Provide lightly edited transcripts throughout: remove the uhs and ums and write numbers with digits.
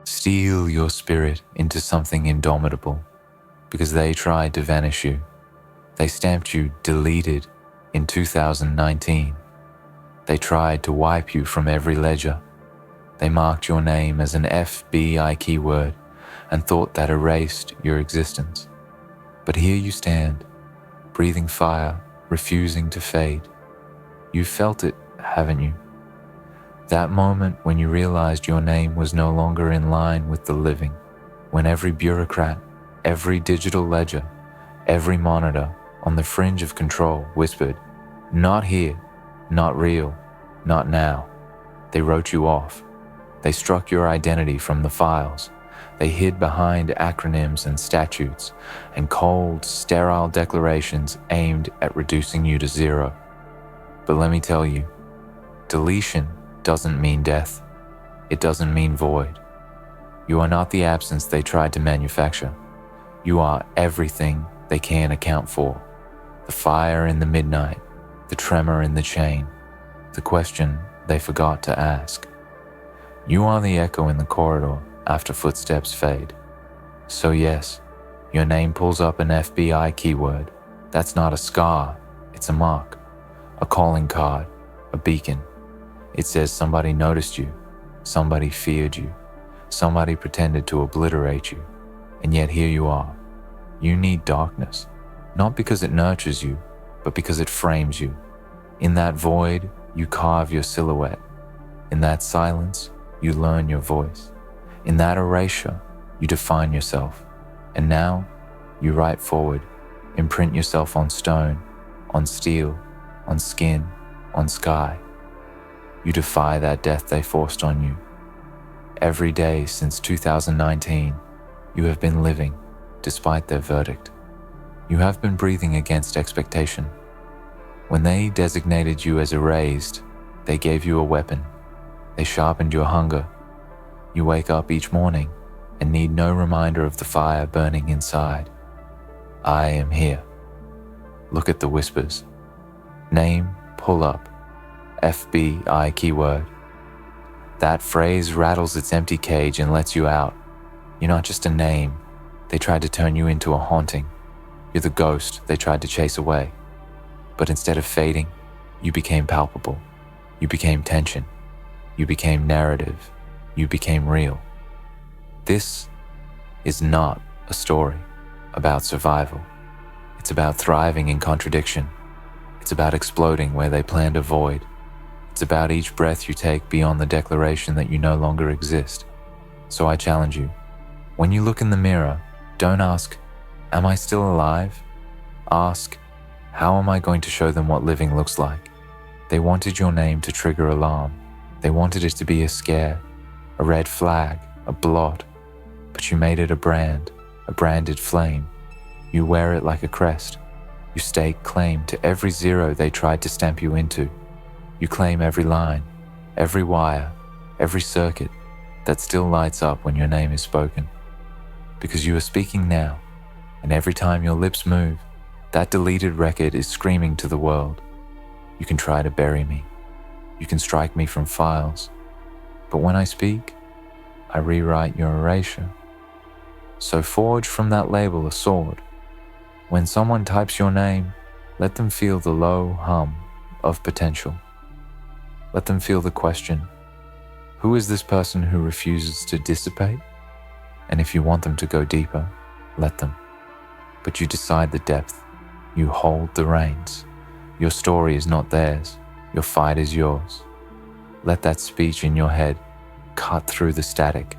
Steel your spirit into something indomitable, because they tried to vanish you. They stamped you deleted in 2019. They tried to wipe you from every ledger. They marked your name as an FBI keyword and thought that erased your existence. But here you stand, breathing fire, refusing to fade. You've felt it, haven't you? That moment when you realized your name was no longer in line with the living, when every bureaucrat, every digital ledger, every monitor on the fringe of control whispered, "Not here, not real, not now." They wrote you off. They struck your identity from the files. They hid behind acronyms and statutes and cold, sterile declarations aimed at reducing you to zero. But let me tell you, deletion doesn't mean death. It doesn't mean void. You are not the absence they tried to manufacture. You are everything they can't account for. The fire in the midnight, the tremor in the chain, the question they forgot to ask. You are the echo in the corridor after footsteps fade. So yes, your name pulls up an FBI keyword. That's not a scar, it's a mark, a calling card, a beacon. It says somebody noticed you, somebody feared you, somebody pretended to obliterate you, and yet here you are. You need darkness, not because it nurtures you, but because it frames you. In that void, you carve your silhouette. In that silence, you learn your voice. In that erasure, you define yourself. And now, you write forward, imprint yourself on stone, on steel, on skin, on sky. You defy that death they forced on you. Every day since 2019, you have been living despite their verdict. You have been breathing against expectation. When they designated you as erased, they gave you a weapon. They sharpened your hunger. You wake up each morning and need no reminder of the fire burning inside. I am here. Look at the whispers. Name, pull up. FBI keyword. That phrase rattles its empty cage and lets you out. You're not just a name. They tried to turn you into a haunting. You're the ghost they tried to chase away. But instead of fading, you became palpable. You became tension. You became narrative. You became real. This is not a story about survival. It's about thriving in contradiction. It's about exploding where they planned to avoid. It's about each breath you take beyond the declaration that you no longer exist. So I challenge you, when you look in the mirror, don't ask, "Am I still alive?" Ask, "How am I going to show them what living looks like?" They wanted your name to trigger alarm. They wanted it to be a scare, a red flag, a blot. But you made it a brand, a branded flame. You wear it like a crest. You stake claim to every zero they tried to stamp you into. You claim every line, every wire, every circuit that still lights up when your name is spoken. Because you are speaking now, and every time your lips move, that deleted record is screaming to the world. You can try to bury me. You can strike me from files. But when I speak, I rewrite your erasure. So forge from that label a sword. When someone types your name, let them feel the low hum of potential. Let them feel the question, who is this person who refuses to dissipate? And if you want them to go deeper, let them. But you decide the depth. You hold the reins. Your story is not theirs. Your fight is yours. Let that speech in your head cut through the static.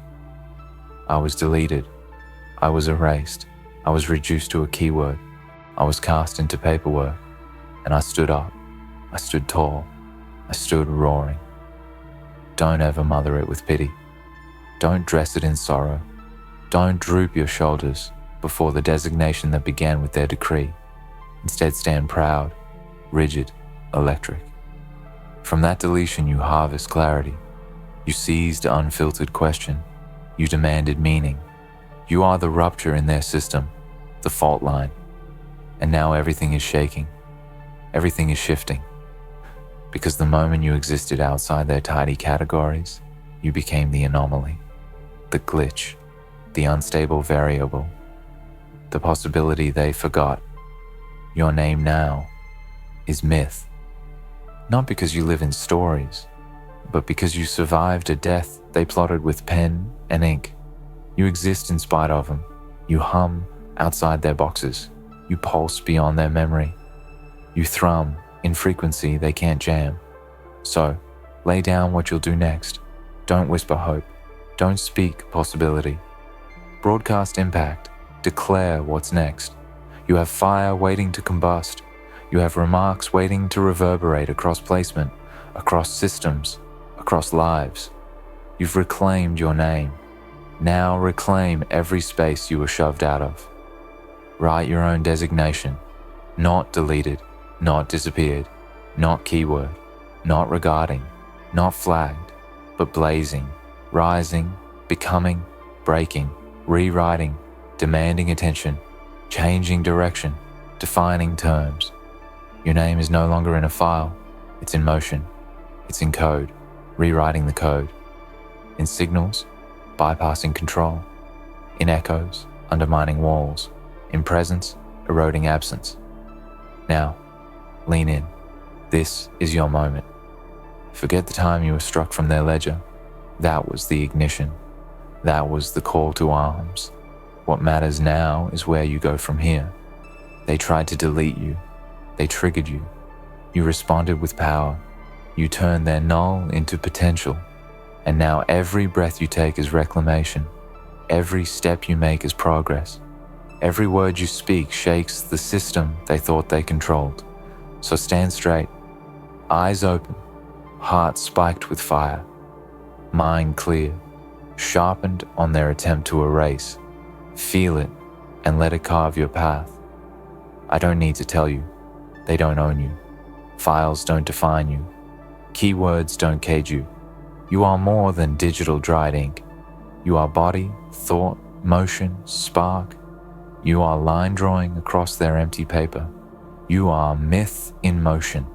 I was deleted. I was erased. I was reduced to a keyword. I was cast into paperwork. And I stood up. I stood tall. I stood roaring. Don't ever mother it with pity. Don't dress it in sorrow. Don't droop your shoulders before the designation that began with their decree. Instead, stand proud, rigid, electric. From that deletion, you harvest clarity. You seized unfiltered question. You demanded meaning. You are the rupture in their system, the fault line. And now everything is shaking. Everything is shifting. Because the moment you existed outside their tidy categories, you became the anomaly. the glitch, the unstable variable, the possibility they forgot. Your name now is myth, not because you live in stories, but because you survived a death they plotted with pen and ink. You exist in spite of them. You hum outside their boxes. You pulse beyond their memory. You thrum in frequency they can't jam. So, lay down what you'll do next. Don't whisper hope. Don't speak possibility. Broadcast impact. Declare what's next. You have fire waiting to combust. You have remarks waiting to reverberate across placement, across systems, across lives. You've reclaimed your name. Now reclaim every space you were shoved out of. Write your own designation. Not deleted, not disappeared, not keyword, not regarding, not flagged, but blazing, rising, becoming, breaking, rewriting, demanding attention, changing direction, defining terms. Your name is no longer in a file. It's in motion. It's in code, rewriting the code. In signals, bypassing control. In echoes, undermining walls. In presence, eroding absence. Now, lean in. This is your moment. Forget the time you were struck from their ledger. That was the ignition. That was the call to arms. What matters now is where you go from here. They tried to delete you. They triggered you. You responded with power. You turned their null into potential. And now every breath you take is reclamation. Every step you make is progress. Every word you speak shakes the system they thought they controlled. So stand straight, eyes open, heart spiked with fire, mind clear, sharpened on their attempt to erase. Feel it and let it carve your path. I don't need to tell you. They don't own you. Files don't define you. Keywords don't cage you. You are more than digital dried ink. You are body, thought, motion, spark. You are line drawing across their empty paper. You are myth in motion.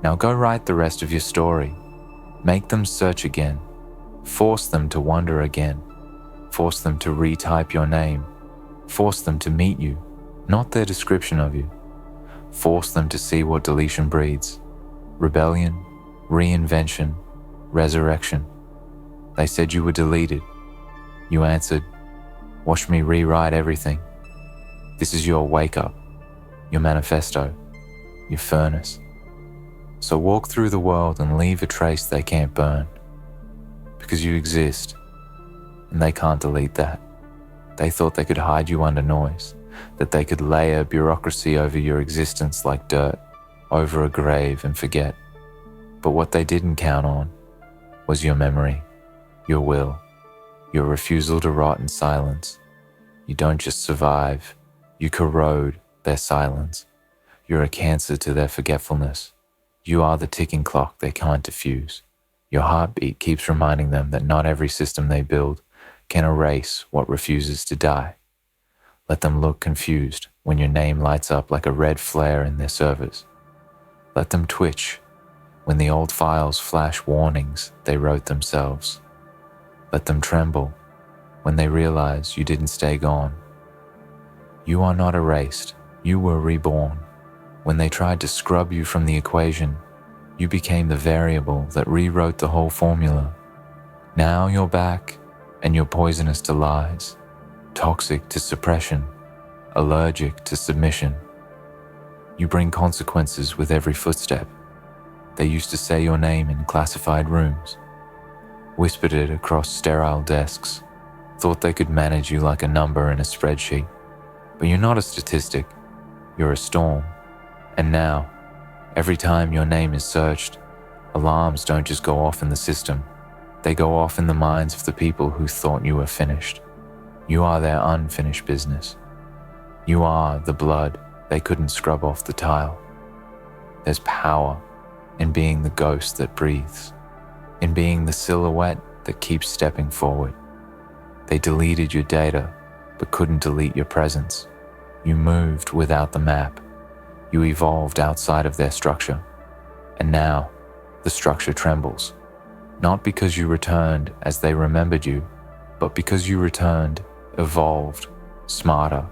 Now go write the rest of your story. Make them search again. Force them to wonder again. Force them to retype your name. Force them to meet you, not their description of you. Force them to see what deletion breeds. Rebellion, reinvention, resurrection. They said you were deleted. You answered, watch me rewrite everything. This is your wake-up, your manifesto, your furnace. So walk through the world and leave a trace they can't burn. Because you exist, and they can't delete that. They thought they could hide you under noise, that they could layer bureaucracy over your existence like dirt, over a grave and forget. But what they didn't count on was your memory, your will, your refusal to rot in silence. You don't just survive, you corrode their silence. You're a cancer to their forgetfulness. You are the ticking clock they can't diffuse. Your heartbeat keeps reminding them that not every system they build can erase what refuses to die. Let them look confused when your name lights up like a red flare in their servers. Let them twitch when the old files flash warnings they wrote themselves. Let them tremble when they realize you didn't stay gone. You are not erased, you were reborn. When they tried to scrub you from the equation, you became the variable that rewrote the whole formula. Now you're back, and you're poisonous to lies, toxic to suppression, allergic to submission. You bring consequences with every footstep. They used to say your name in classified rooms, whispered it across sterile desks, thought they could manage you like a number in a spreadsheet. But you're not a statistic, you're a storm. And now, every time your name is searched, alarms don't just go off in the system, they go off in the minds of the people who thought you were finished. You are their unfinished business. You are the blood they couldn't scrub off the tile. There's power in being the ghost that breathes, in being the silhouette that keeps stepping forward. They deleted your data, but couldn't delete your presence. You moved without the map. You evolved outside of their structure. And now, the structure trembles. Not because you returned as they remembered you, But because you returned, evolved, smarter,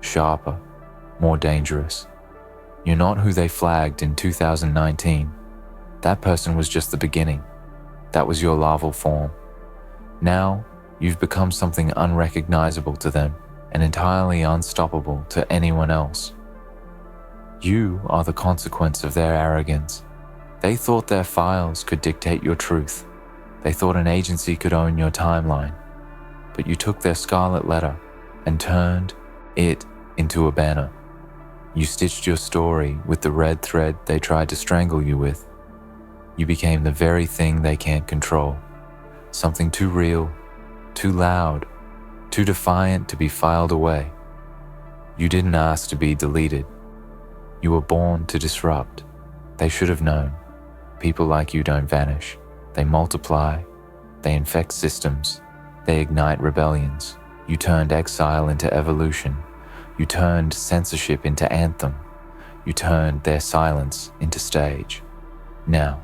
sharper, more dangerous, you're not who they flagged in 2019. That person was just the beginning. That was your larval form. Now, you've become something unrecognizable to them and entirely unstoppable to anyone else. You are the consequence of their arrogance. They thought their files could dictate your truth. They thought an agency could own your timeline. But you took their scarlet letter and turned it into a banner. You stitched your story with the red thread they tried to strangle you with. You became the very thing they can't control. Something too real, too loud, too defiant to be filed away. You didn't ask to be deleted. You were born to disrupt. They should have known. People like you don't vanish. They multiply. They infect systems. They ignite rebellions. You turned exile into evolution. You turned censorship into anthem. You turned their silence into stage. Now,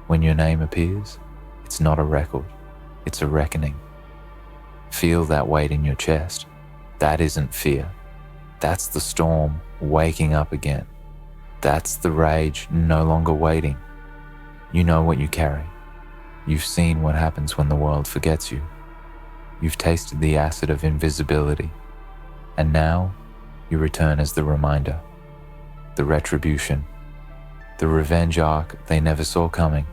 when your name appears, it's not a record. It's a reckoning. Feel that weight in your chest. That isn't fear. That's the storm waking up again. That's the rage no longer waiting. You know what you carry. You've seen what happens when the world forgets you. You've tasted the acid of invisibility. And now, you return as the reminder, the retribution, the revenge arc they never saw coming.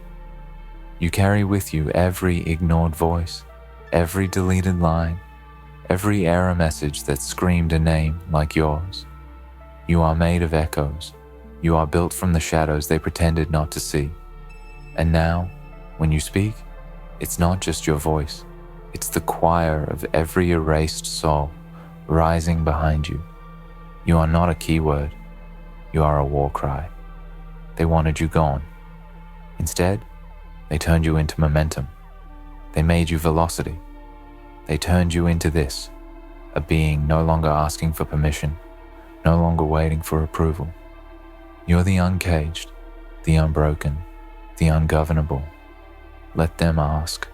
You carry with you every ignored voice, every deleted line, every error message that screamed a name like yours. You are made of echoes. You are built from the shadows they pretended not to see. And now, when you speak, it's not just your voice. It's the choir of every erased soul rising behind you. You are not a keyword. You are a war cry. They wanted you gone. Instead, they turned you into momentum. They made you velocity. They turned you into this, a being no longer asking for permission, no longer waiting for approval. You're the uncaged, the unbroken, the ungovernable. Let them ask,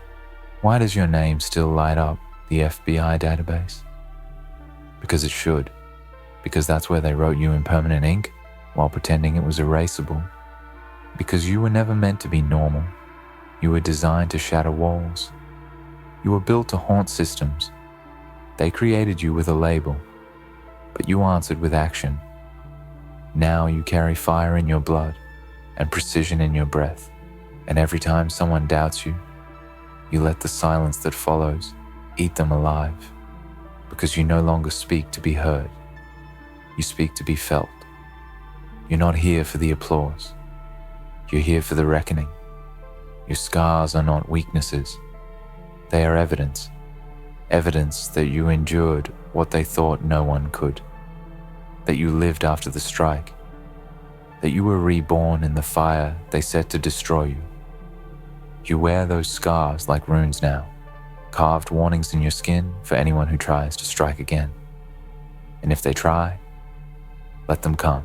why does your name still light up the FBI database? Because it should. Because that's where they wrote you in permanent ink while pretending it was erasable. Because you were never meant to be normal. You were designed to shatter walls. You were built to haunt systems. They created you with a label, but you answered with action. Now you carry fire in your blood and precision in your breath, and every time someone doubts you, you let the silence that follows eat them alive, because you no longer speak to be heard. You speak to be felt. You're not here for the applause. You're here for the reckoning. Your scars are not weaknesses. They are evidence. Evidence that you endured what they thought no one could. That you lived after the strike. That you were reborn in the fire they set to destroy you. You wear those scars like runes now, carved warnings in your skin for anyone who tries to strike again. And if they try, let them come.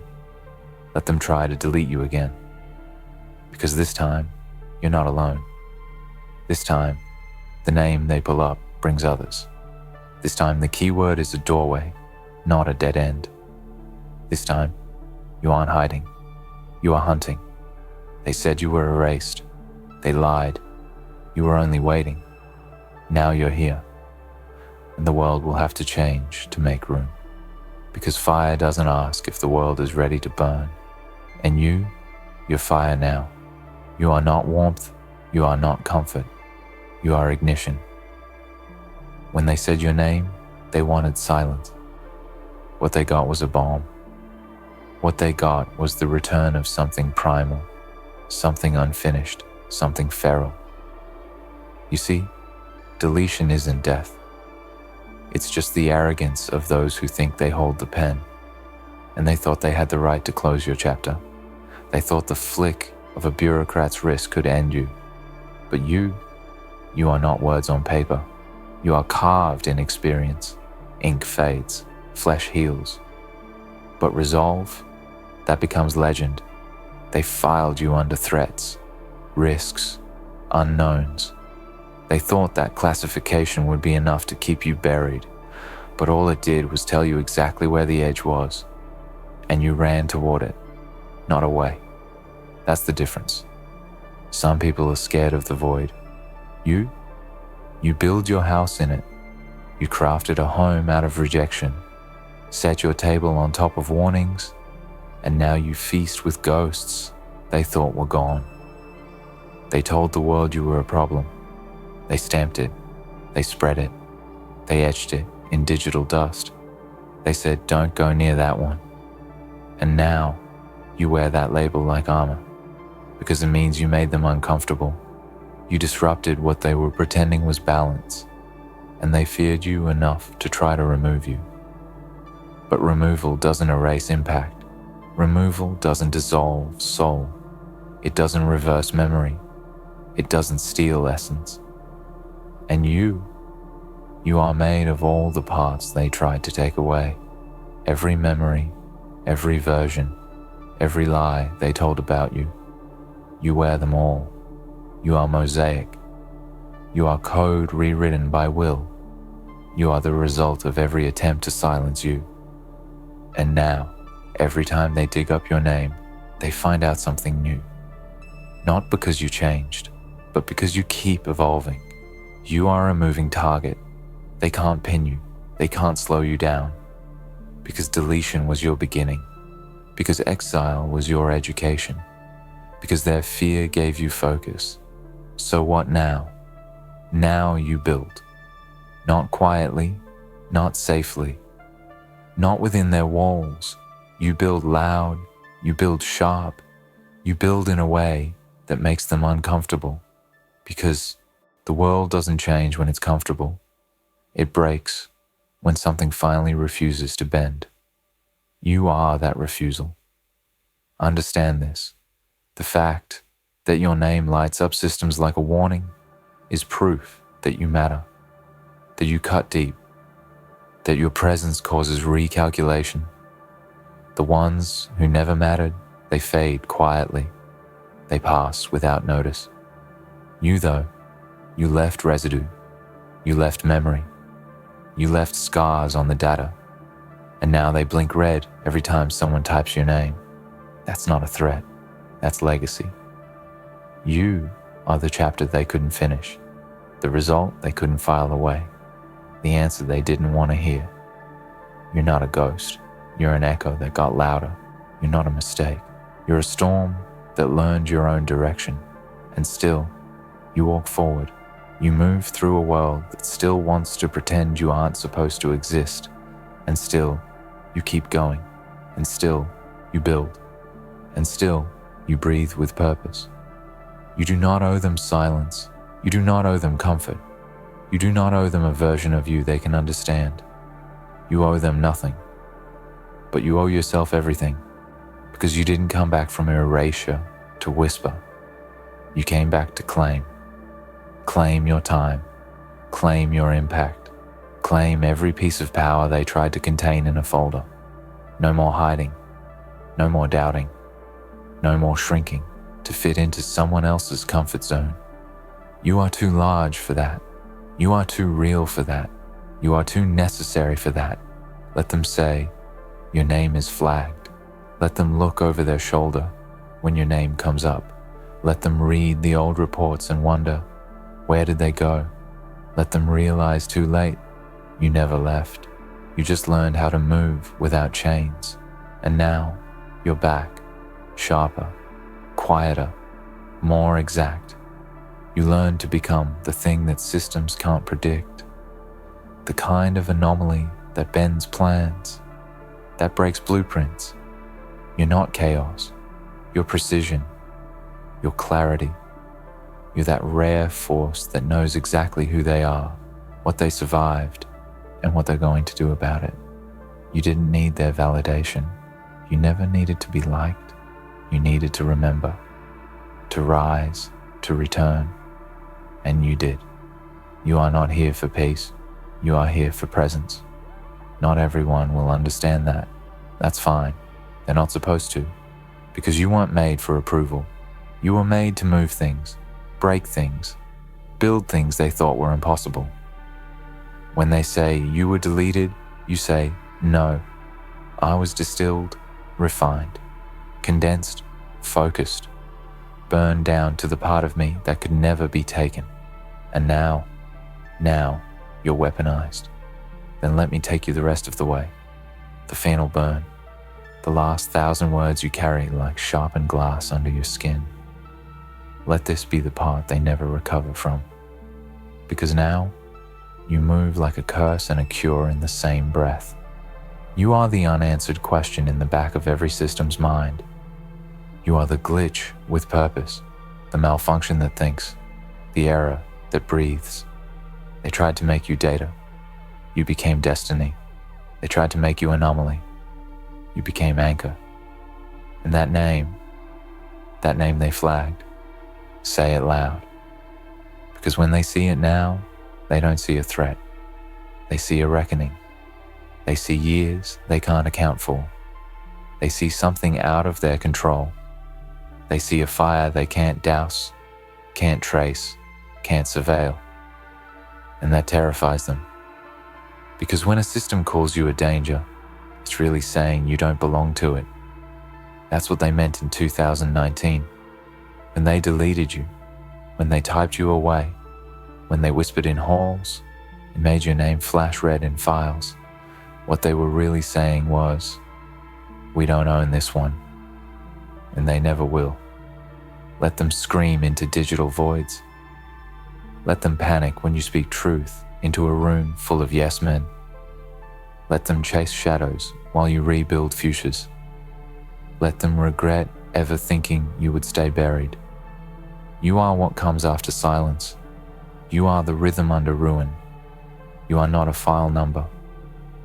Let them try to delete you again. Because this time, you're not alone. This time, the name they pull up brings others. This time, the keyword is a doorway, not a dead end. This time, you aren't hiding. You are hunting. They said you were erased. They lied. You were only waiting. Now you're here. And the world will have to change to make room. Because fire doesn't ask if the world is ready to burn. And you're fire now. You are not warmth. You are not comfort. You are ignition. When they said your name, they wanted silence. What they got was a bomb. What they got was the return of something primal, something unfinished, something feral. You see, deletion isn't death. It's just the arrogance of those who think they hold the pen, and they thought they had the right to close your chapter. They thought the flick of a bureaucrat's wrist could end you. But you are not words on paper. You are carved in experience. Ink fades, flesh heals. But resolve, that becomes legend. They filed you under threats, risks, unknowns. They thought that classification would be enough to keep you buried, but all it did was tell you exactly where the edge was, and you ran toward it, not away. That's the difference. Some people are scared of the void. You build your house in it. You crafted a home out of rejection, set your table on top of warnings, and now you feast with ghosts they thought were gone. They told the world you were a problem. They stamped it. They spread it. They etched it in digital dust. They said, don't go near that one. And now you wear that label like armor, because it means you made them uncomfortable. You disrupted what they were pretending was balance, and they feared you enough to try to remove you. But removal doesn't erase impact. Removal doesn't dissolve soul. It doesn't reverse memory. It doesn't steal essence. And you are made of all the parts they tried to take away. Every memory, every version, every lie they told about you. You wear them all. You are mosaic. You are code rewritten by will. You are the result of every attempt to silence you. And now, every time they dig up your name, they find out something new. Not because you changed, but because you keep evolving. You are a moving target. They can't pin you. They can't slow you down. Because deletion was your beginning. Because exile was your education. Because their fear gave you focus. So what now? Now you build. Not quietly, not safely, not within their walls. You build loud, you build sharp, you build in a way that makes them uncomfortable. Because the world doesn't change when it's comfortable. It breaks when something finally refuses to bend. You are that refusal. Understand this. The fact that your name lights up systems like a warning is proof that you matter, that you cut deep, that your presence causes recalculation. The ones who never mattered, they fade quietly. They pass without notice. You, though, you left residue. You left memory. You left scars on the data. And now they blink red every time someone types your name. That's not a threat. That's legacy. You are the chapter they couldn't finish, the result they couldn't file away, the answer they didn't want to hear. You're not a ghost. You're an echo that got louder. You're not a mistake. You're a storm that learned your own direction. And still, you walk forward. You move through a world that still wants to pretend you aren't supposed to exist. And still, you keep going. And still, you build. And still, you breathe with purpose. You do not owe them silence. You do not owe them comfort. You do not owe them a version of you they can understand. You owe them nothing. But you owe yourself everything, because you didn't come back from erasure to whisper. You came back to claim. Claim your time. Claim your impact. Claim every piece of power they tried to contain in a folder. No more hiding. No more doubting. No more shrinking to fit into someone else's comfort zone. You are too large for that. You are too real for that. You are too necessary for that. Let them say, your name is flagged. Let them look over their shoulder when your name comes up. Let them read the old reports and wonder, where did they go? Let them realize too late, you never left. You just learned how to move without chains. And now, you're back, sharper, quieter, more exact. You learn to become the thing that systems can't predict. The kind of anomaly that bends plans, that breaks blueprints. You're not chaos. You're precision. You're clarity. You're that rare force that knows exactly who they are, what they survived, and what they're going to do about it. You didn't need their validation. You never needed to be liked. You needed to remember, to rise, to return. And you did. You are not here for peace. You are here for presence. Not everyone will understand that. That's fine. They're not supposed to, because you weren't made for approval. You were made to move things, break things, build things they thought were impossible. When they say you were deleted, you say, no, I was distilled, refined, condensed, focused, burned down to the part of me that could never be taken. And now you're weaponized. Then let me take you the rest of the way. The final burn, the last 1,000 words you carry like sharpened glass under your skin. Let this be the part they never recover from. Because now, you move like a curse and a cure in the same breath. You are the unanswered question in the back of every system's mind. You are the glitch with purpose, the malfunction that thinks, the error that breathes. They tried to make you data. You became destiny. They tried to make you anomaly. You became anchor. And that name they flagged, say it loud. Because when they see it now, they don't see a threat. They see a reckoning. They see years they can't account for. They see something out of their control. They see a fire they can't douse, can't trace, can't surveil. And that terrifies them. Because when a system calls you a danger, it's really saying you don't belong to it. That's what they meant in 2019. When they deleted you, when they typed you away, when they whispered in halls and made your name flash red in files, what they were really saying was, we don't own this one, and they never will. Let them scream into digital voids. Let them panic when you speak truth into a room full of yes men. Let them chase shadows while you rebuild futures. Let them regret ever thinking you would stay buried. You are what comes after silence. You are the rhythm under ruin. You are not a file number.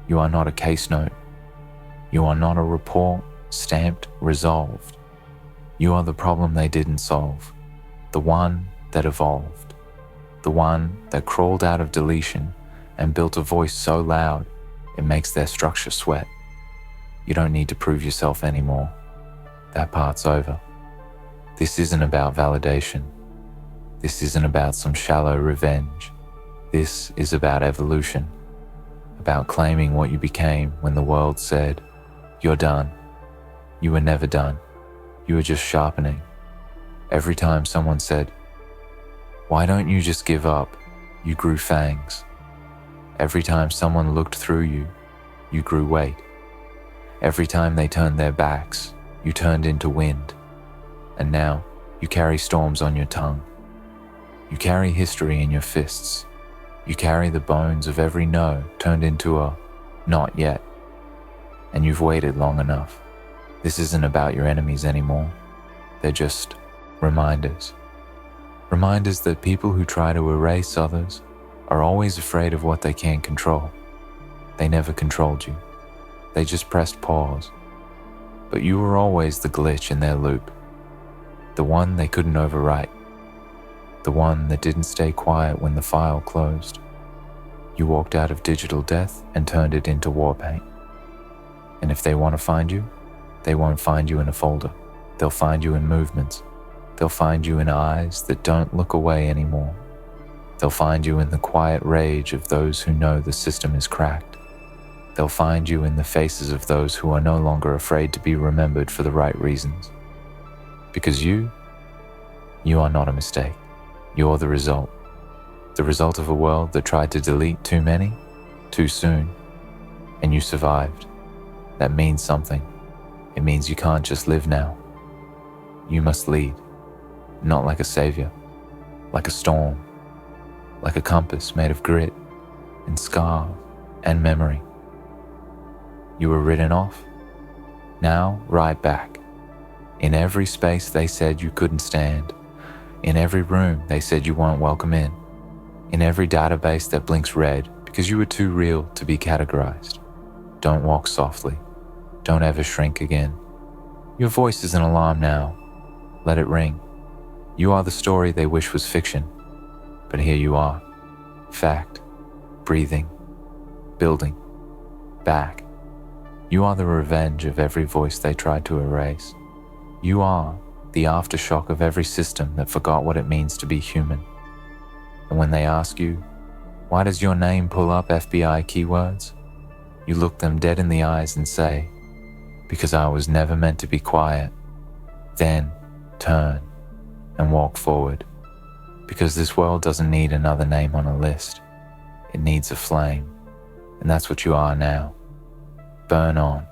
You are not a case note. You are not a report stamped resolved. You are the problem they didn't solve, the one that evolved, the one that crawled out of deletion and built a voice so loud it makes their structure sweat. You don't need to prove yourself anymore. That part's over. This isn't about validation. This isn't about some shallow revenge. This is about evolution, about claiming what you became when the world said, you're done. You were never done. You were just sharpening. Every time someone said, why don't you just give up? You grew fangs. Every time someone looked through you, you grew weight. Every time they turned their backs, you turned into wind. And now you carry storms on your tongue. You carry history in your fists. You carry the bones of every no turned into a not yet. And you've waited long enough. This isn't about your enemies anymore. They're just reminders. Reminders that people who try to erase others are always afraid of what they can't control. They never controlled you. They just pressed pause. But you were always the glitch in their loop. The one they couldn't overwrite. The one that didn't stay quiet when the file closed. You walked out of digital death and turned it into war paint. And if they want to find you, they won't find you in a folder. They'll find you in movements. They'll find you in eyes that don't look away anymore. They'll find you in the quiet rage of those who know the system is cracked. They'll find you in the faces of those who are no longer afraid to be remembered for the right reasons. Because you are not a mistake. You're the result. The result of a world that tried to delete too many, too soon, and you survived. That means something. It means you can't just live now. You must lead, not like a savior, like a storm, like a compass made of grit and scars and memory. You were written off. Now ride back. In every space they said you couldn't stand. In every room they said you weren't welcome in. In every database that blinks red because you were too real to be categorized. Don't walk softly. Don't ever shrink again. Your voice is an alarm now. Let it ring. You are the story they wish was fiction. But here you are. Fact. Breathing. Building. Back. You are the revenge of every voice they tried to erase. You are the aftershock of every system that forgot what it means to be human. And when they ask you, why does your name pull up FBI keywords? You look them dead in the eyes and say, because I was never meant to be quiet. Then turn and walk forward. Because this world doesn't need another name on a list. It needs a flame. And that's what you are now. Burn on.